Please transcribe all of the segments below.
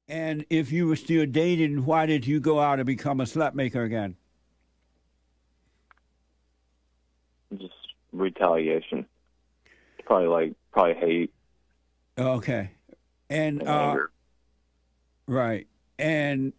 And if you were still dating, why did you go out and become a slut maker again? Just retaliation. Probably hate Okay. And and anger. right. And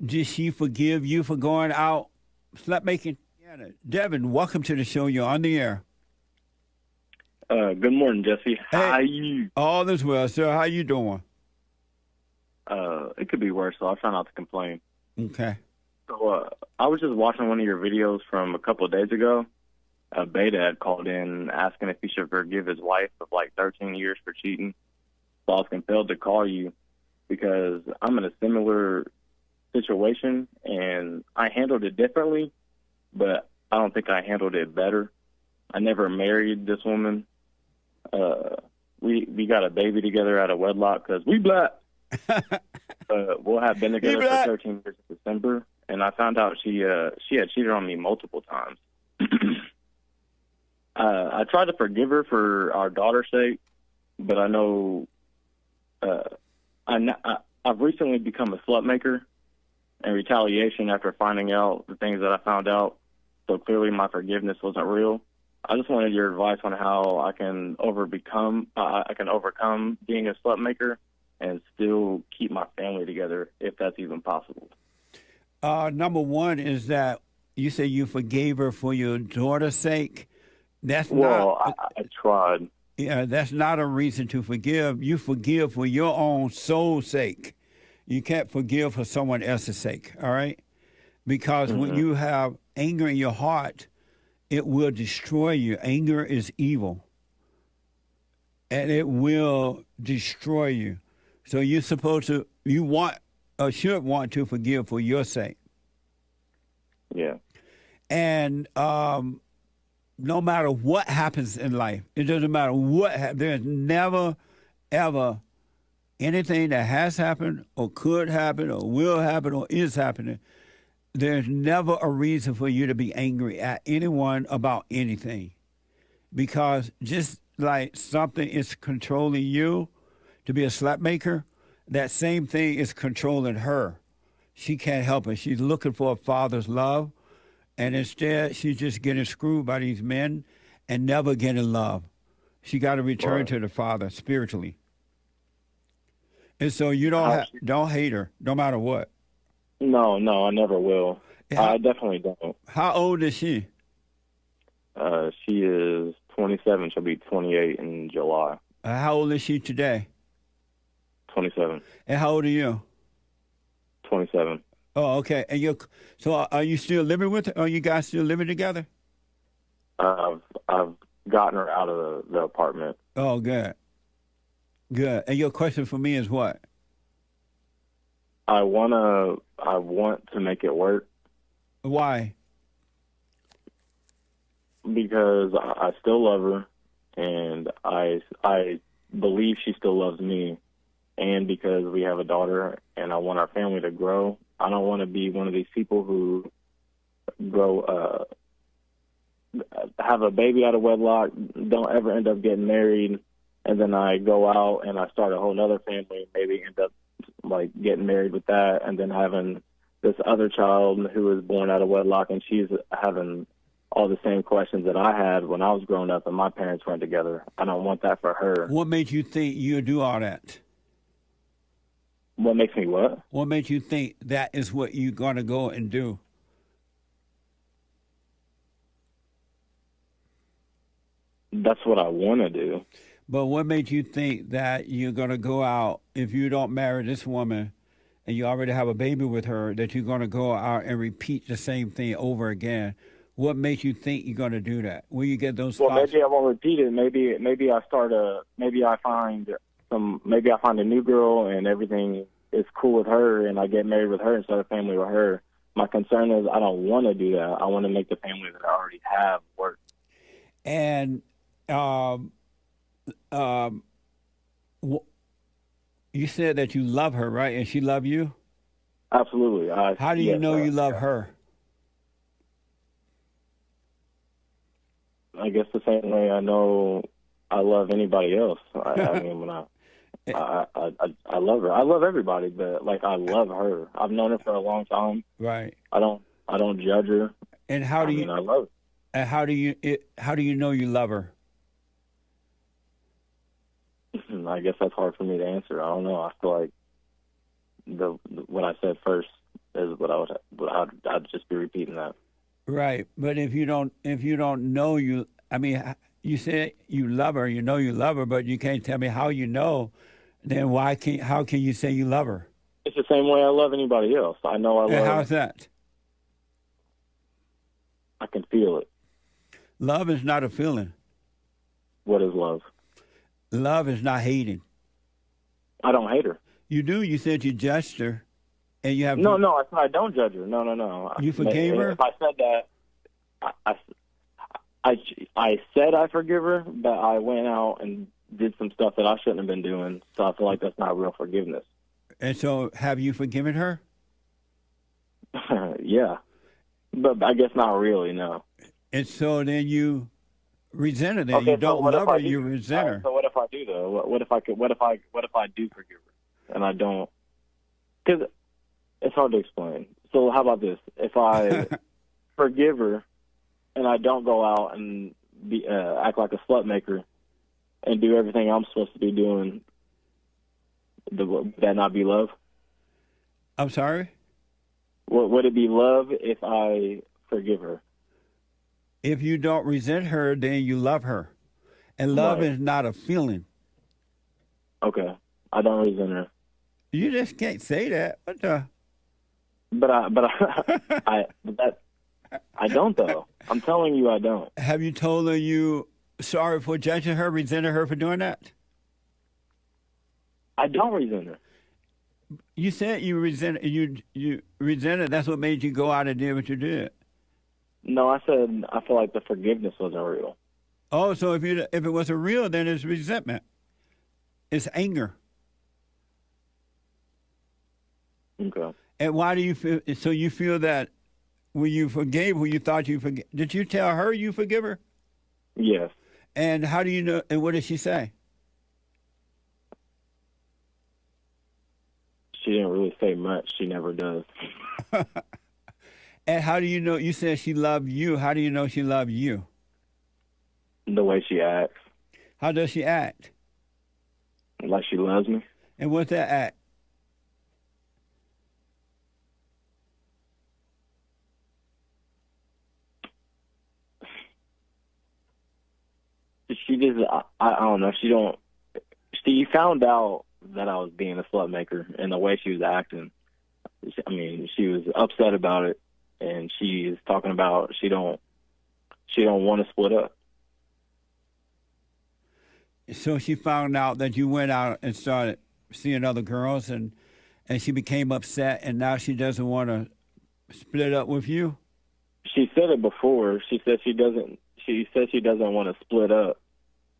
did she forgive you for going out slut making? Yeah. Devin, welcome to the show. You're on the air. Good morning, Jesse. Hey, How you? all is well, sir. How you doing? It could be worse, so I'll try not to complain. Okay. So, I was just watching one of your videos from a couple of days ago. Beta had called in asking if he should forgive his wife of like 13 years for cheating. So I was compelled to call you because I'm in a similar situation and I handled it differently, but I don't think I handled it better. I never married this woman. We got a baby together out of wedlock because we black. We'll have been together for 13 years in December, and I found out she had cheated on me multiple times. I tried to forgive her for our daughter's sake, but I know I've recently become a slut maker in retaliation after finding out the things that I found out. So clearly my forgiveness wasn't real. I just wanted your advice on how I can overcome being a slut maker and still keep my family together, if that's even possible. Number one is that you say you forgave her for your daughter's sake. That's I tried. Yeah, that's not a reason to forgive. You forgive for your own soul's sake. You can't forgive for someone else's sake, all right? Because when you have anger in your heart, it will destroy you. Anger is evil, and it will destroy you. So you're supposed to, you want, or should want to forgive for your sake. Yeah. And no matter what happens in life, it doesn't matter what, there's never, ever anything that has happened or could happen or will happen or is happening. There's never a reason for you to be angry at anyone about anything. Because just like something is controlling you to be a slap maker, that same thing is controlling her. She can't help it. She's looking for a father's love, and instead she's just getting screwed by these men and never getting love. She got to return to the father spiritually. And so you don't hate her, no matter what. No, I never will. I definitely don't. How old is she? She is 27. She'll be 28 in July. How old is she today? 27. And how old are you? 27. Oh, okay. And so are you still living with her? Are you guys still living together? I've gotten her out of the apartment. Oh, good. Good. And your question for me is what? I want to make it work. Why? Because I still love her, and I believe she still loves me, and because we have a daughter, and I want our family to grow. I don't want to be one of these people who have a baby out of wedlock, don't ever end up getting married, and then I go out and I start a whole other family, maybe end up like getting married with that, and then having this other child who was born out of wedlock, and she's having all the same questions that I had when I was growing up and my parents weren't together. I don't want that for her. What made you think you'd do all that? What makes me what? What made you think that is what you're going to go and do? That's what I want to do. But what made you think that you're going to go out, if you don't marry this woman and you already have a baby with her, that you're going to go out and repeat the same thing over again? What makes you think you're going to do that? Will you get those Well, thoughts? maybe I won't repeat it. Maybe I find a new girl and everything is cool with her, and I get married with her and start a family with her. My concern is I don't want to do that. I want to make the family that I already have work. And you said that you love her, right? And she love you? Absolutely. How do you know you love her? I guess the same way I know I love anybody else. I mean, I love her. I love everybody, but like I love her. I've known her for a long time. Right. I don't judge her. And how do you? I love her. And how do you know you love her? I guess that's hard for me to answer. I don't know. I feel like what I said first is I'd just be repeating that. Right. But if you don't know you, I mean, you say you love her, you know you love her, but you can't tell me how you know. Then how can you say you love her? It's the same way I love anybody else. I know I love. And how's that? I can feel it. Love is not a feeling. What is love? Love is not hating. I don't hate her. You do. You said you judged her, and you have No. I said I don't judge her. No. You forgave her? If I said that, I said I forgive her, but I went out and did some stuff that I shouldn't have been doing. So I feel like that's not real forgiveness. And so, have you forgiven her? Yeah, but I guess not really. No. And so then you resent her. Then Okay, you don't love her. Do? You resent her. So what if I do though? What if I do forgive her and I don't? Because it's hard to explain. So how about this? If I forgive her and I don't go out and act like a slut maker and do everything I'm supposed to be doing, would that not be love? I'm sorry? Would it be love if I forgive her? If you don't resent her, then you love her. And love Right. is not a feeling. Okay. I don't resent her. You just can't say that. What the? But I don't though. I'm telling you I don't. Have you told her you sorry for judging her, resented her for doing that? I don't resent her. You said you resented. That's what made you go out and do what you did. No, I said I feel like the forgiveness wasn't real. Oh, so if it was a real, then it's resentment. It's anger. Okay. And why do you feel? So you feel that when you forgave who you thought you forgave, did you tell her you forgive her? Yes. And how do you know? And what did she say? She didn't really say much. She never does. And how do you know? You said she loved you. How do you know she loved you? The way she acts. How does she act? Like she loves me. And what's that act? She just, I don't know. She found out that I was being a slut maker and the way she was acting. I mean, she was upset about it, and she's talking about she don't want to split up. So she found out that you went out and started seeing other girls, and she became upset, and now she doesn't want to split up with you. She said it before. She said she doesn't. She said she doesn't want to split up,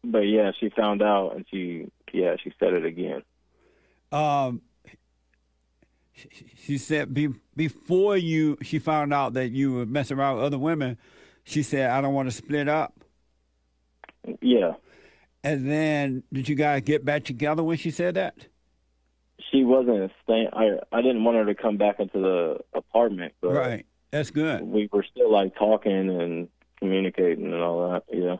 but yeah, she found out, and she said it again. She said before she found out that you were messing around with other women, she said, I don't want to split up. Yeah. And then did you guys get back together when she said that? She wasn't staying. I didn't want her to come back into the apartment. But right. That's good. We were still like talking and communicating and all that, yeah.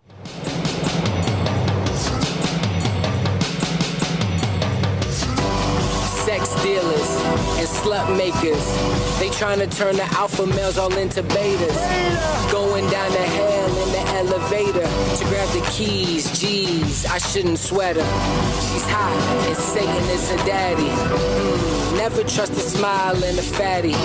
Sex dealers and slut makers. They trying to turn the alpha males all into betas. Going down to hell in the elevator to grab the keys. Jeez, I shouldn't sweat her. She's hot and Satan is her daddy. Never trust a smile and a fatty.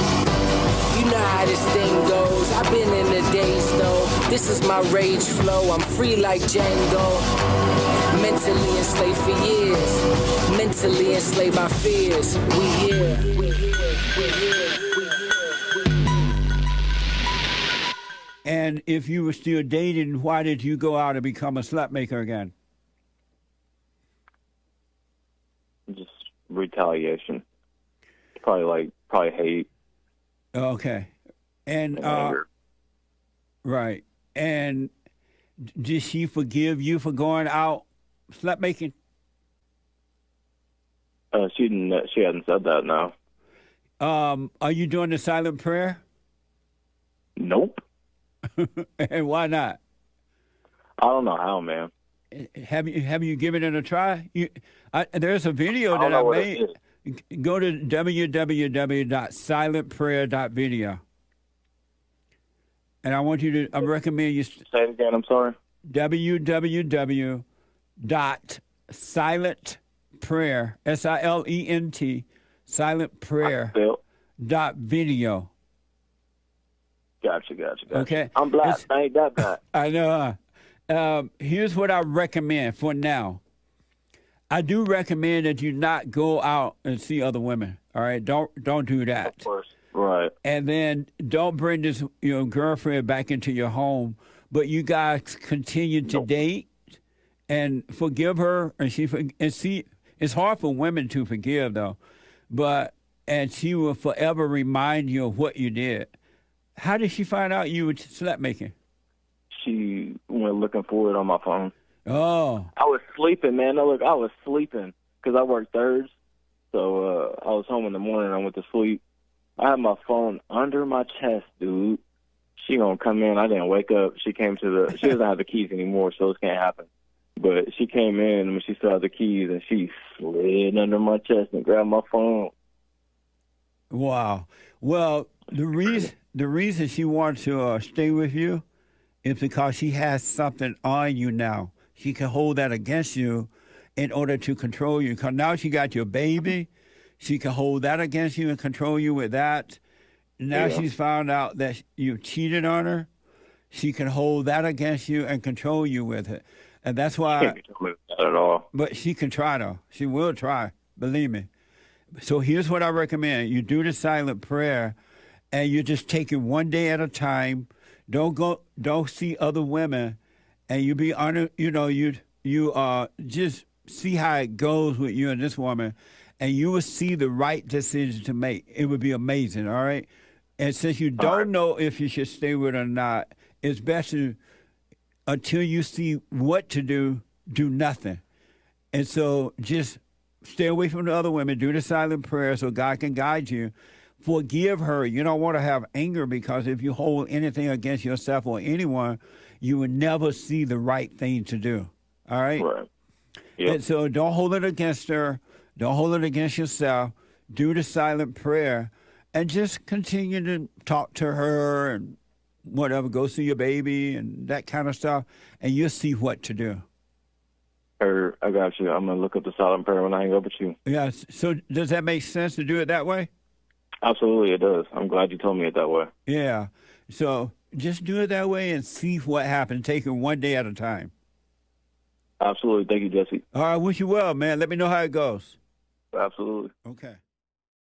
You know how this thing goes. I've been in the days though. This is my rage flow. I'm free like Django. Mentally enslaved for years. Mentally enslaved by fears. We here. And if you were still dating, why did you go out and become a slut maker again? Just retaliation. Probably hate. Okay. And anger. Right. And did she forgive you for going out slut making? She hadn't said that. No. Are you doing the silent prayer? Nope. And why not? I don't know how, man. Have you given it a try? There's a video I don't that I know what made. it is. Go to www.silentprayer.video. And I recommend you Say it again. I'm sorry. www.silentprayer, SILENT, silentprayer.video. Gotcha. Okay. I'm black. I ain't that bad. I know. Here's what I recommend for now. I do recommend that you not go out and see other women. All right, don't do that. Of course, right. And then don't bring this girlfriend back into your home. But you guys continue to date and forgive her, and see. It's hard for women to forgive though, and she will forever remind you of what you did. How did she find out you were slut making? She went looking for it on my phone. Oh. I was sleeping, man. I was sleeping because I worked thirds. So I was home in the morning. I went to sleep. I had my phone under my chest, dude. She gonna come in. I didn't wake up. She came to she doesn't have the keys anymore, so this can't happen. But she came in when she saw the keys, and she slid under my chest and grabbed my phone. Wow. Well, the reason she wants to stay with you is because she has something on you now. She can hold that against you in order to control you. Because now she got your baby. She can hold that against you and control you with that. Now she's found out that you cheated on her. She can hold that against you and control you with it. And that's why. She can't control me with that at all. But she can try, though. She will try. Believe me. So here's what I recommend. You do the silent prayer, and you just take it one day at a time. Don't see other women, and you be honest. You just see how it goes with you and this woman, and you will see the right decision to make. It would be amazing. All right. And since you don't know if you should stay with her or not, it's best to, until you see what to do nothing. And so just stay away from the other women. Do the silent prayer so God can guide you. Forgive her. You don't want to have anger, because if you hold anything against yourself or anyone, you will never see the right thing to do. All right? Right. Yep. And so don't hold it against her. Don't hold it against yourself. Do the silent prayer and just continue to talk to her and whatever. Go see your baby and that kind of stuff, and you'll see what to do. I got you. I'm going to look up the silent prayer when I hang up with you. Yeah. So does that make sense to do it that way? Absolutely, it does. I'm glad you told me it that way. Yeah. So just do it that way and see what happens. Take it one day at a time. Absolutely. Thank you, Jesse. All right. I wish you well, man. Let me know how it goes. Absolutely. Okay.